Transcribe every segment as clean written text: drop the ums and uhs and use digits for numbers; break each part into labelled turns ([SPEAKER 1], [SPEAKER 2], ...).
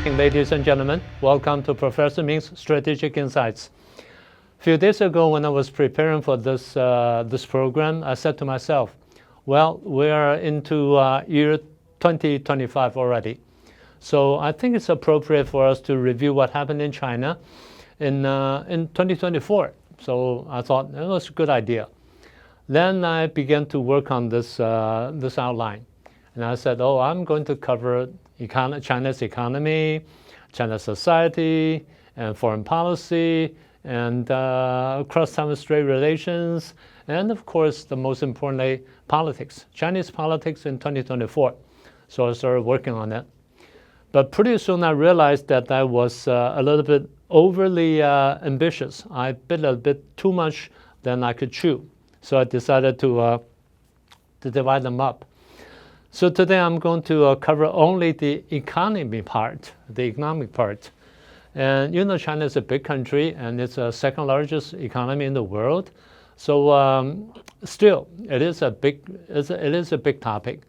[SPEAKER 1] Ladies and gentlemen, welcome to Professor Ming's Strategic Insights. A few days ago when I was preparing for this program, I said to myself, well, we're into year 2025 already. So I think it's appropriate for us to review what happened in China in 2024. So I thought it was a good idea. Then I began to work on this outline. And I said, I'm going to cover China's economy, China's society, and foreign policy, and cross-Taiwan Strait relations, and of course, the most importantly, politics, Chinese politics in 2024. So I started working on it. But pretty soon I realized that I was a little bit overly ambitious. I bit a bit too much than I could chew. So I decided to divide them up. So today I'm going to cover only the economic part. And you know, China is a big country, and it's the second largest economy in the world. So still, it is a big topic.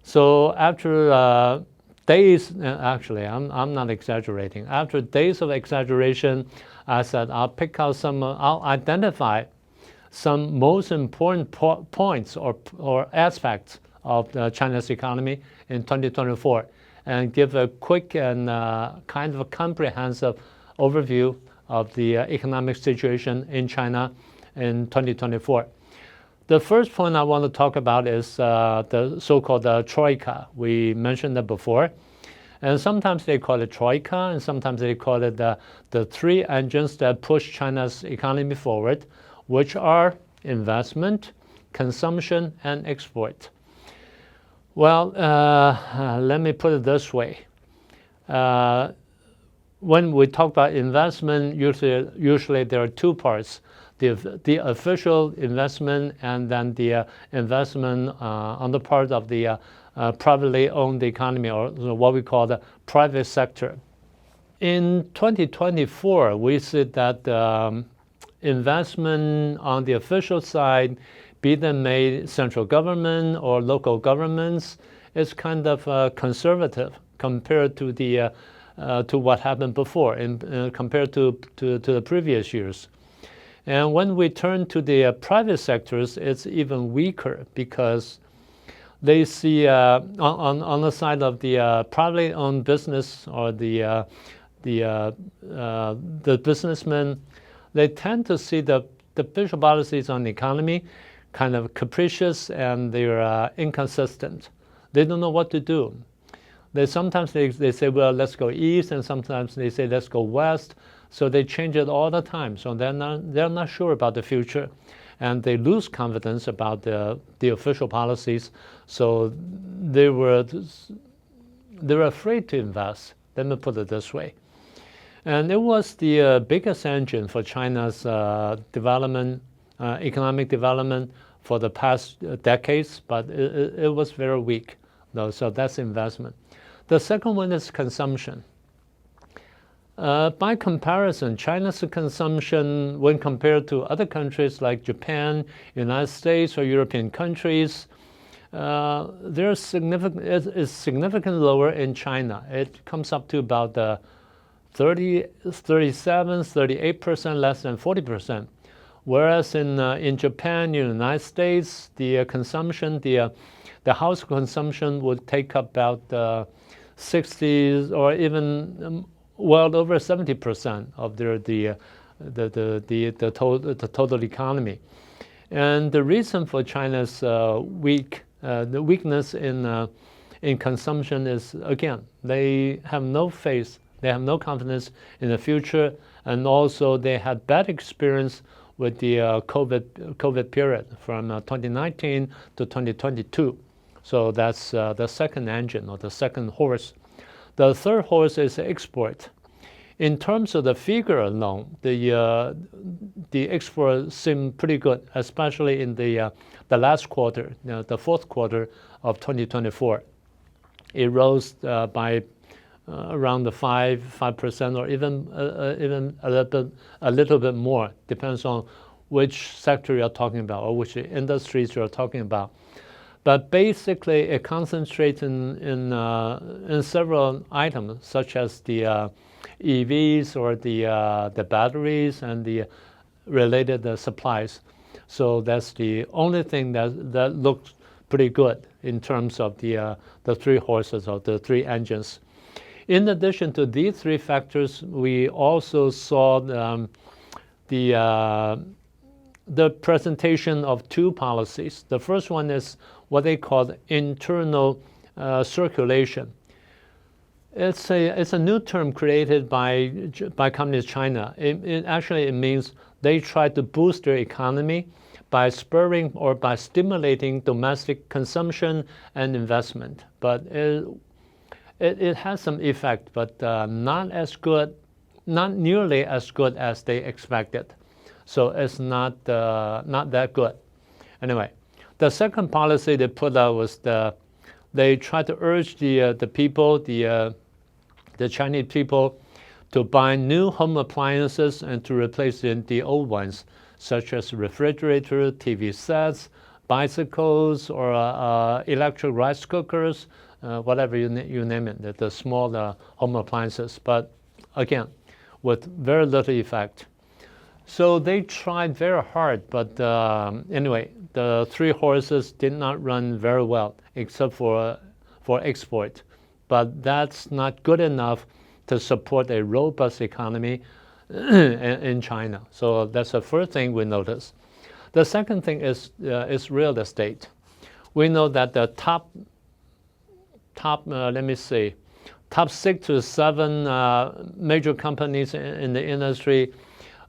[SPEAKER 1] So after days, actually, I'm not exaggerating. After days of exaggeration, I said I'll identify some most important points or aspects of China's economy in 2024 and give a quick and kind of a comprehensive overview of the economic situation in China in 2024. The first point I want to talk about is the so-called Troika. We mentioned that before. And sometimes they call it Troika, and sometimes they call it the three engines that push China's economy forward, which are investment, consumption, and export. Well, let me put it this way. When we talk about investment, usually there are two parts, the official investment and then the investment on the part of the privately owned economy, or what we call the private sector. In 2024, we see that investment on the official side, be them made central government or local governments, is kind of conservative compared to to what happened before, and compared to the previous years. And when we turn to the private sectors, it's even weaker because they see on the side of the privately owned business or the businessmen, they tend to see the official policies on the economy kind of capricious, and they're inconsistent. They don't know what to do. Sometimes they say, well, let's go east, and sometimes they say, let's go west. So they change it all the time. So they're not sure about the future, and they lose confidence about the official policies. So they were afraid to invest. Let me put it this way. And it was the biggest engine for China's development, economic development for the past decades, but it was very weak, though. So that's investment. The second one is consumption. By comparison, China's consumption, when compared to other countries like Japan, United States, or European countries, is significantly lower in China. It comes up to about 38% less than 40%. Whereas in Japan, United States, the consumption, the house consumption would take up about 60 or even well over 70% of the total economy. And the reason for China's the weakness in consumption is, again, they have no faith, they have no confidence in the future, and also they had bad experience with the COVID period from 2019 to 2022. So that's the second engine, or the second horse. The third horse is export. In terms of the figure alone, the exports seem pretty good, especially in the last quarter, the fourth quarter of 2024. It rose by around the 5%, or even a little bit more. Depends on which sector you're talking about or which industries you're talking about. But basically, it concentrates in several items, such as the EVs or the batteries and the related supplies. So that's the only thing that looks pretty good in terms of the three horses or the three engines. In addition to these three factors, we also saw the presentation of two policies. The first one is what they call internal circulation. It's a new term created by Communist China. It means they try to boost their economy by spurring or by stimulating domestic consumption and investment. But it has some effect, but not nearly as good as they expected. So it's not that good. Anyway, the second policy they put out was they tried to urge the people, the Chinese people, to buy new home appliances and to replace the old ones, such as refrigerator, TV sets, bicycles, or electric rice cookers, whatever you name it, the small home appliances. But again, with very little effect. So they tried very hard, but anyway, the three horses did not run very well, except for export. But that's not good enough to support a robust economy in China. So that's the first thing we notice. The second thing is real estate. We know that the top 6 to 7 major companies in the industry,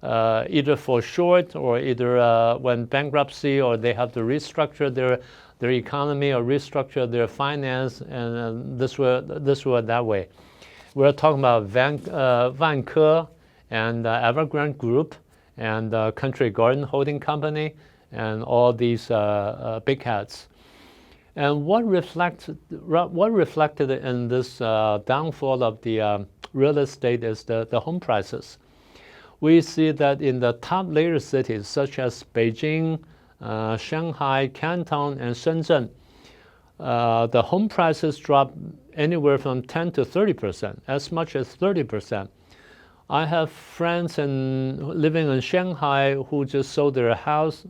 [SPEAKER 1] either for short or either went bankruptcy, or they have to restructure their economy or restructure their finance, and this way that way. We're talking about Vanke and Evergrande Group and Country Garden Holding Company and all these big hats. And what reflected in this downfall of the real estate is the home prices. We see that in the top layer cities such as Beijing, Shanghai, Canton, and Shenzhen, the home prices drop anywhere from 10 to 30%, as much as 30%. I have friends living in Shanghai who just sold their house,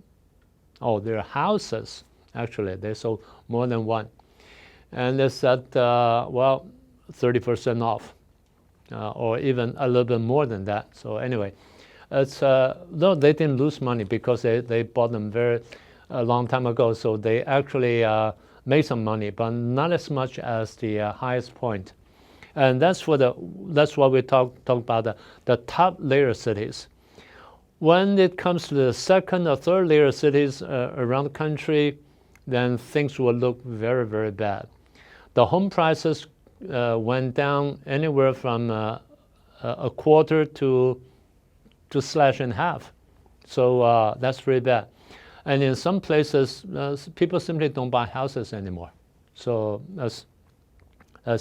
[SPEAKER 1] their houses, actually, they sold more than one. And they said, 30% off, or even a little bit more than that. So anyway, it's no, they didn't lose money because they bought them a long time ago. So they actually made some money, but not as much as the highest point. And that's what we talk about the top layer cities. When it comes to the second or third layer cities around the country, then things will look very, very bad. The home prices went down anywhere from a quarter to slash in half. So that's pretty bad. And in some places, people simply don't buy houses anymore. So that's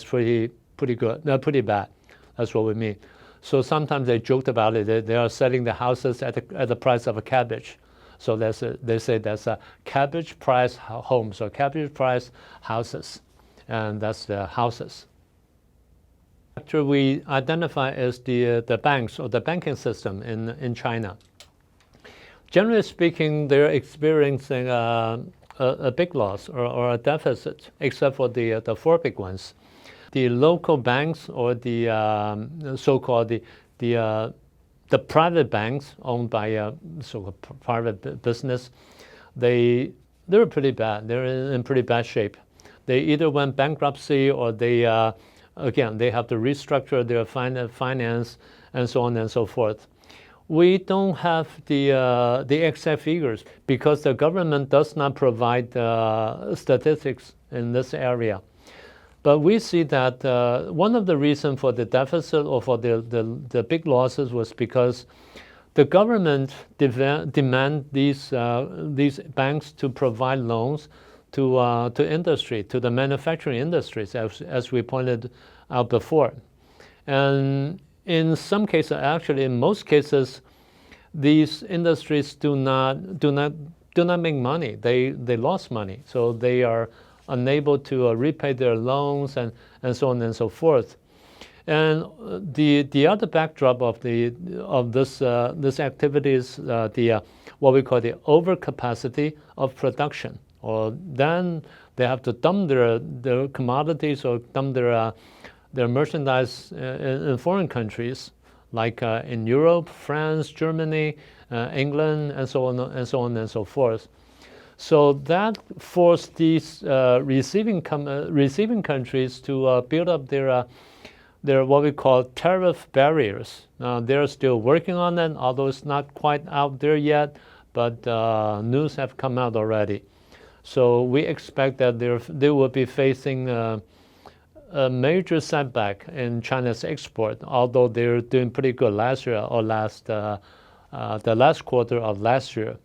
[SPEAKER 1] pretty pretty bad. That's what we mean. So sometimes they joked about it. They are selling the houses at the price of a cabbage. So they say that's a cabbage price homes or cabbage price houses, and that's the houses. Factor we identify as the banks or the banking system in China. Generally speaking, they're experiencing a big loss or a deficit, except for the four big ones. The local banks or the so-called the private banks owned by so-called private business, they're pretty bad. They're in pretty bad shape. They either went bankruptcy or they have to restructure their finance and so on and so forth. We don't have the exact figures because the government does not provide statistics in this area. But we see that one of the reasons for the deficit or for the big losses was because the government demand these banks to provide loans to industry, to the manufacturing industries, as we pointed out before. And in some cases, actually in most cases, these industries do not do not make money. They lost money, so they are unable to repay their loans and so on and so forth. And the other backdrop of this activity is what we call the overcapacity of production. Or then they have to dump their commodities or dump their merchandise in foreign countries, like in Europe, France, Germany, England, and so on and so forth. So that forced these receiving countries to build up their what we call tariff barriers. They're still working on it, although it's not quite out there yet, but news have come out already. So we expect that they will be facing a major setback in China's export, although they're doing pretty good last year or the last quarter of last year.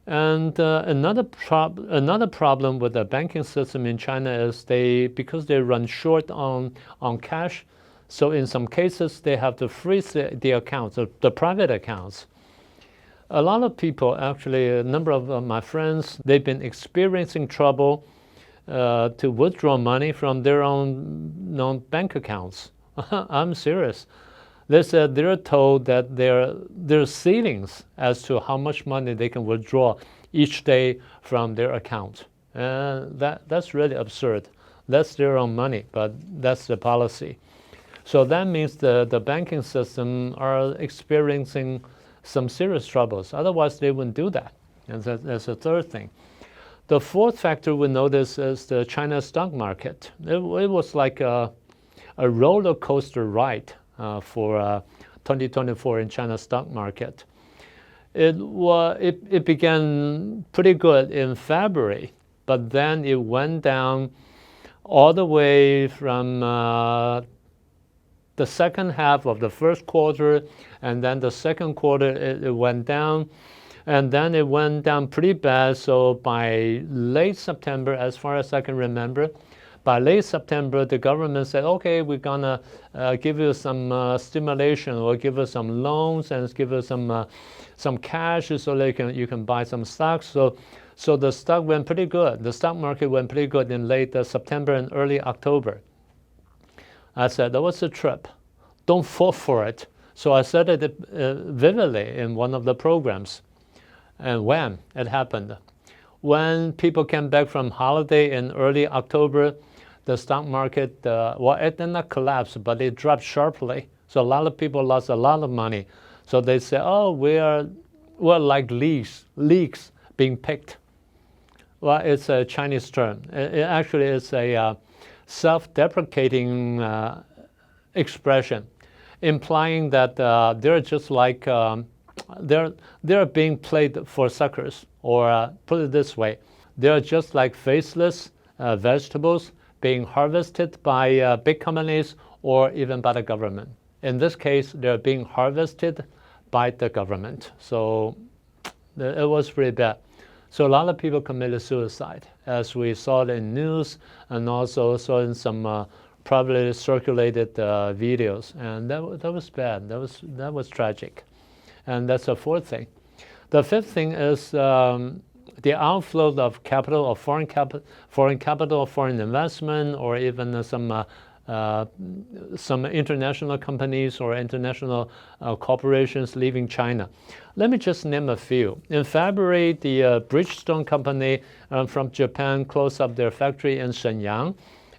[SPEAKER 1] And another problem with the banking system in China is because they run short on cash, so in some cases they have to freeze the accounts, the private accounts. A lot of people, actually, a number of my friends, they've been experiencing trouble to withdraw money from their own bank accounts. I'm serious. They said they're told that there are ceilings as to how much money they can withdraw each day from their account. That's really absurd. That's their own money, but that's the policy. So that means the banking system are experiencing some serious troubles. Otherwise, they wouldn't do that. And that's the third thing. The fourth factor we notice is the China stock market. It was like a roller coaster ride for 2024 in China's stock market. It began pretty good in February, but then it went down all the way from the second half of the first quarter, and then the second quarter it went down, and then it went down pretty bad. So by late September, as far as I can remember, by late September, the government said, okay, we're gonna give you some stimulation, or give us some loans and give us some cash so that you can buy some stocks. So the stock went pretty good. The stock market went pretty good in late September and early October. I said, that was a trip. Don't fall for it. So I said it vividly in one of the programs. And when it happened, when people came back from holiday in early October, the stock market, it did not collapse, but it dropped sharply. So a lot of people lost a lot of money. So they say, oh, we're like leaks being picked. Well, it's a Chinese term. It actually is a self-deprecating expression, implying that they're just like they're being played for suckers, or put it this way, they're just like faceless vegetables being harvested by big companies or even by the government. In this case, they're being harvested by the government. So it was pretty bad. So a lot of people committed suicide, as we saw it in news, and also saw in some probably circulated videos, and that was bad. That was tragic, and that's the fourth thing. The fifth thing is the outflow of capital, or foreign capital, foreign investment, or even some international companies or international corporations leaving China. Let me just name a few. In February, the Bridgestone company from Japan closed up their factory in Shenyang,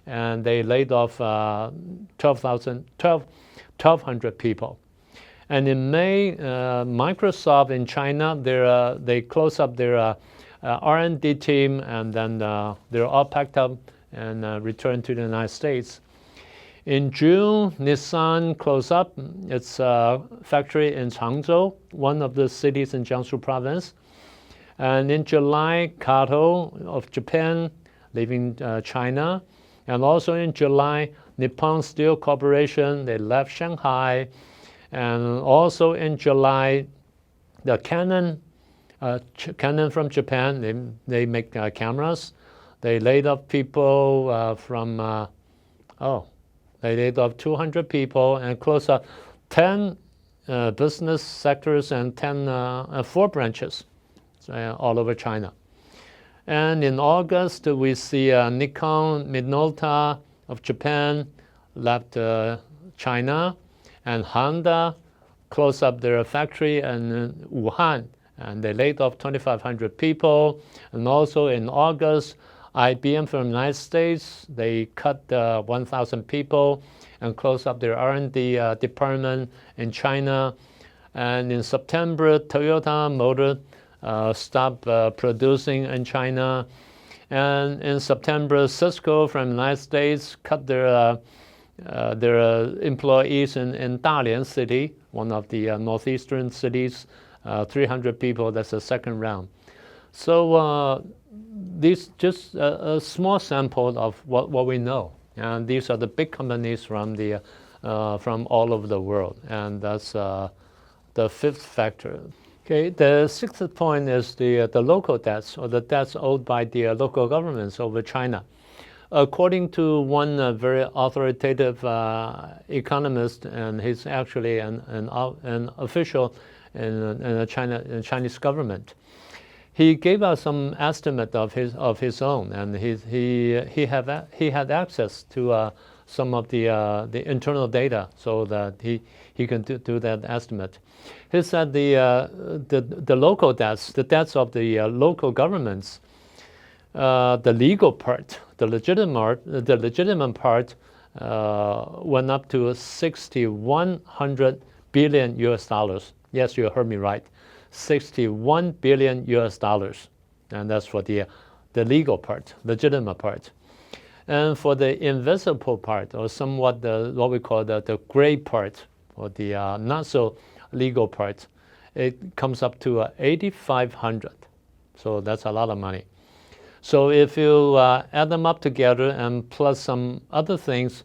[SPEAKER 1] and they laid off 1,200 people. And in May, Microsoft in China, they closed up their R&D team, and then they're all packed up and returned to the United States. In June, Nissan closed up its factory in Changzhou, one of the cities in Jiangsu province. And in July, Kato of Japan leaving China. And also in July, Nippon Steel Corporation, they left Shanghai. And also in July, the Canon from Japan, they make cameras. They laid off people they laid off 200 people and closed up 10 business sectors and 4 branches. all over China. And in August, we see Nikon, Minolta of Japan left China, and Honda closed up their factory in Wuhan, and they laid off 2,500 people. And also in August, IBM from the United States, they cut 1,000 people and closed up their R&D department in China. And in September, Toyota Motor stopped producing in China. And in September, Cisco from the United States cut their employees in Dalian City, one of the northeastern cities, 300 people. That's the second round. So these just a small sample of what we know, and these are the big companies from all over the world, and that's the fifth factor. Okay, the sixth point is the local debts, or the debts owed by the local governments over China. According to one very authoritative economist, and he's actually an official in the Chinese government, he gave us some estimate of his own, and he had access to some of the internal data, so that he can do that estimate. He said the local debts, the debts of the local governments, the legal part, the legitimate part, went up to $6,100 billion US. Yes, you heard me right, $61 billion US, and that's for the legal part, legitimate part. And for the invisible part, or somewhat what we call the gray part, or the not so legal part, it comes up to 8,500. So that's a lot of money. So if you add them up together and plus some other things,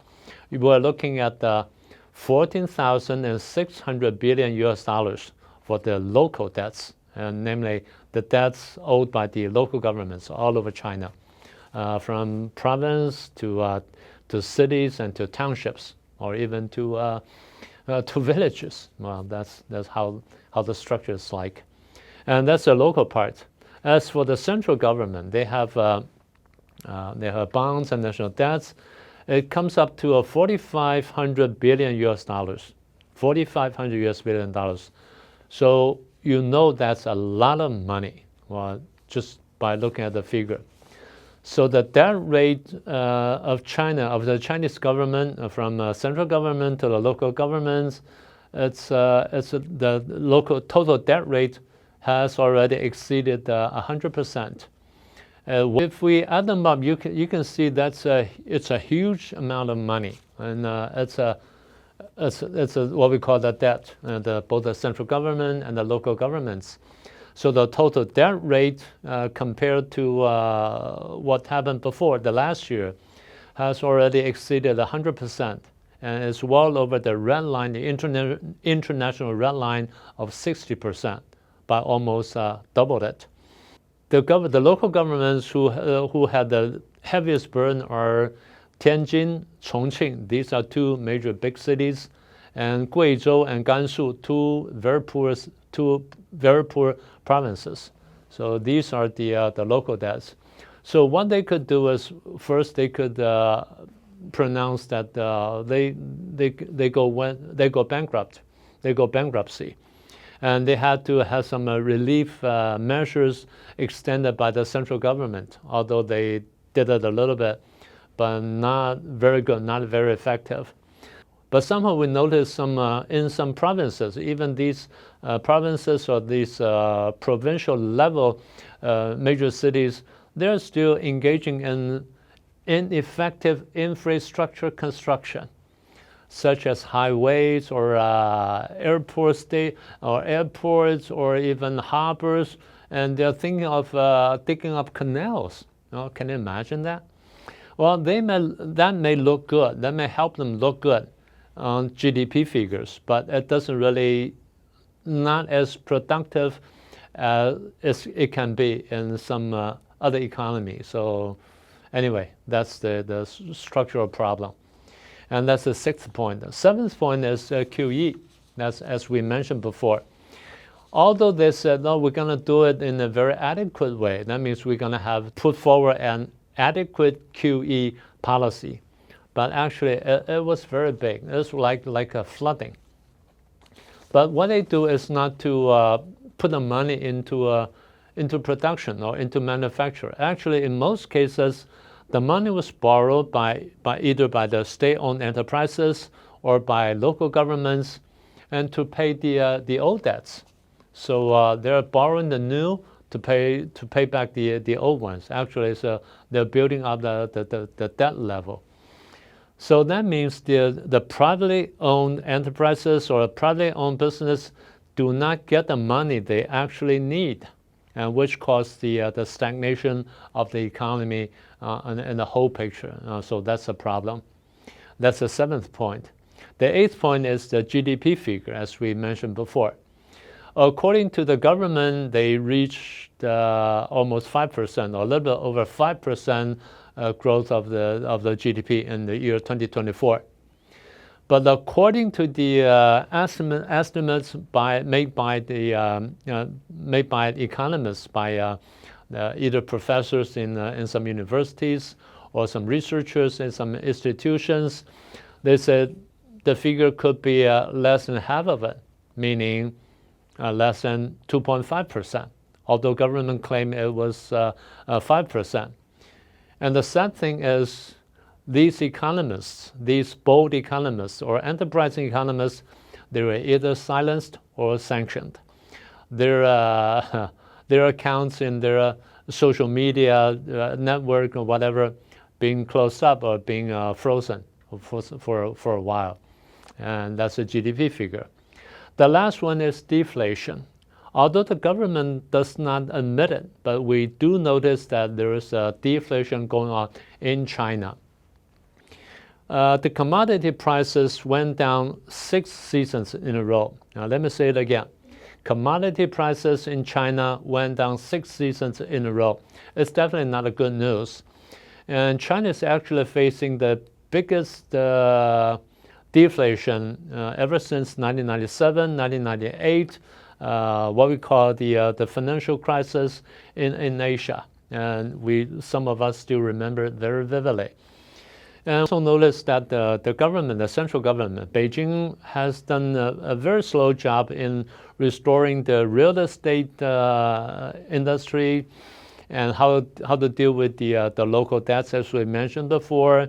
[SPEAKER 1] you are looking at 14,600 billion US for the local debts, and namely the debts owed by the local governments all over China, from province to cities and to townships, or even to villages. Well, that's how the structure is like, and that's the local part. As for the central government, they have bonds and national debts. It comes up to 4,500 billion US, $4,500 billion. So you know that's a lot of money, well, just by looking at the figure. So the debt rate of China, of the Chinese government, from central government to the local governments, the local total debt rate has already exceeded 100%. If we add them up, you can see it's a huge amount of money, and it's what we call the debt, both the central government and the local governments. So the total debt rate compared to what happened before the last year has already exceeded 100%, and is well over the red line, the international red line of 60%, by almost doubled it. The local governments who had the heaviest burden are Tianjin, Chongqing. These are two major big cities, and Guizhou and Gansu, two very poor provinces. So these are the local debts. So what they could do is, first they could pronounce that they go bankrupt, they go bankruptcy. And they had to have some relief measures extended by the central government, although they did it a little bit, but not very good, not very effective. But somehow we noticed in some provinces, even these provinces or these provincial level major cities, they're still engaging in ineffective infrastructure construction, such as highways or airports, or even harbors, and they're thinking of digging up canals. Can you imagine that? Well, that may look good. That may help them look good on GDP figures, but it doesn't really, not as productive as it can be in some other economies. So anyway, that's the structural problem. And that's the sixth point. The seventh point is QE. That's, as we mentioned before. Although they said, no, we're going to do it in a very adequate way. That means we're going to have put forward an adequate QE policy. But actually, it was very big. It was like a flooding. But what they do is not to put the money into production or into manufacture. Actually, in most cases, the money was borrowed by either by the state-owned enterprises or by local governments, and to pay the old debts. So they're borrowing the new to pay back the old ones. Actually, so they're building up the debt level. So that means the privately owned enterprises or privately owned business do not get the money they actually need, and which caused the stagnation of the economy and the whole picture. So that's a problem. That's the 7th point. The 8th point is the GDP figure, as we mentioned before. According to the government, they reached almost 5%, or a little bit over 5% growth of the GDP in the year 2024. But according to the estimates made by economists, by either professors in some universities or some researchers in some institutions, they said the figure could be less than half of it, meaning less than 2.5%, although government claimed it was 5%. And the sad thing is, these economists, these bold economists or enterprising economists, they were either silenced or sanctioned. Their accounts in their social media network or whatever being closed up or being frozen for a while. And that's a GDP figure. The last one is deflation. Although the government does not admit it, but we do notice that there is a deflation going on in China. The commodity prices went down 6 seasons in a row. Now let me say it again. Commodity prices in China went down 6 seasons in a row. It's definitely not a good news. And China is actually facing the biggest deflation ever since 1997, 1998, what we call the financial crisis in Asia. And some of us still remember it very vividly. And also notice that the government, the central government, Beijing, has done a very slow job in restoring the real estate industry and how to deal with the local debts, as we mentioned before,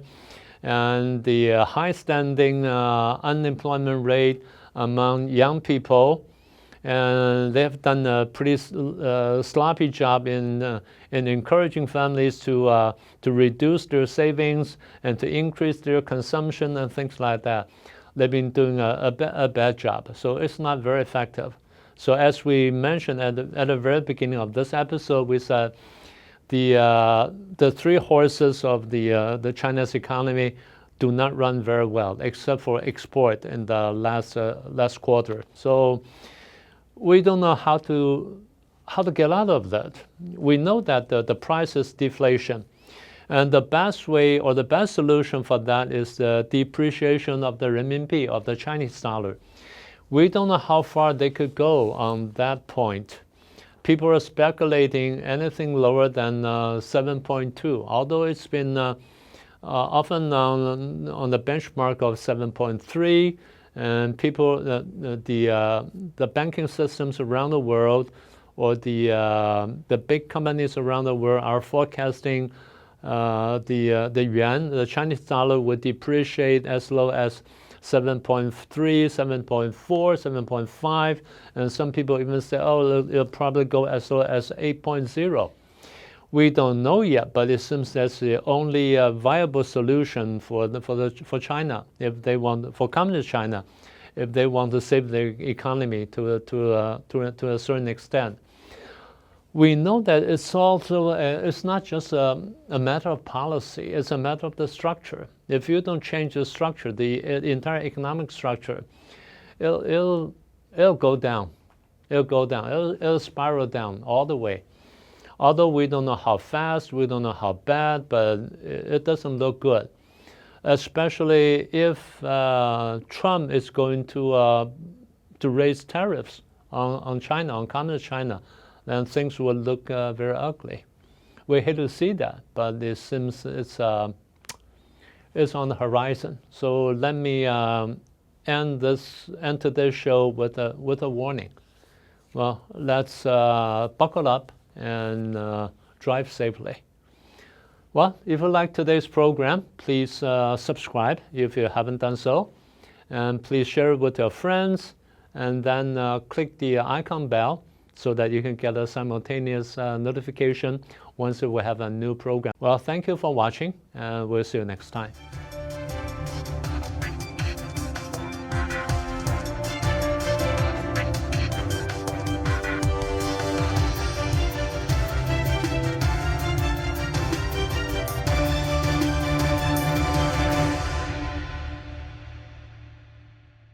[SPEAKER 1] and the high standing unemployment rate among young people. And they have done a pretty sloppy job in encouraging families to reduce their savings and to increase their consumption and things like that. They've been doing a bad job, so it's not very effective. So as we mentioned at the very beginning of this episode, we said the 3 horses of the China's economy do not run very well, except for export in the last quarter. So we don't know how to get out of that. We know that the price is deflation. And the best way or the best solution for that is the depreciation of the renminbi, of the Chinese dollar. We don't know how far they could go on that point. People are speculating anything lower than 7.2, although it's been often on the benchmark of 7.3. And people, the banking systems around the world, or the big companies around the world, are forecasting the yuan, the Chinese dollar, would depreciate as low as 7.3, 7.4, 7.5, and some people even say, oh, it'll probably go as low as 8.0. We don't know yet, but it seems that's the only viable solution for China, if they want, for communist China, if they want to save their economy to a certain extent. We know that it's also it's not just a matter of policy; it's a matter of the structure. If you don't change the structure, the entire economic structure, it'll go down. It'll go down. It'll spiral down all the way. Although we don't know how fast, we don't know how bad, but it doesn't look good. Especially if Trump is going to raise tariffs on China, on communist China, then things will look very ugly. We hate to see that, but it seems it's on the horizon. So let me end today's show with a warning. Well, let's buckle up and drive safely. Well, if you like today's program, please subscribe if you haven't done so. And please share it with your friends. And then click the icon bell so that you can get a simultaneous notification once we have a new program. Well, thank you for watching, and we'll see you next time.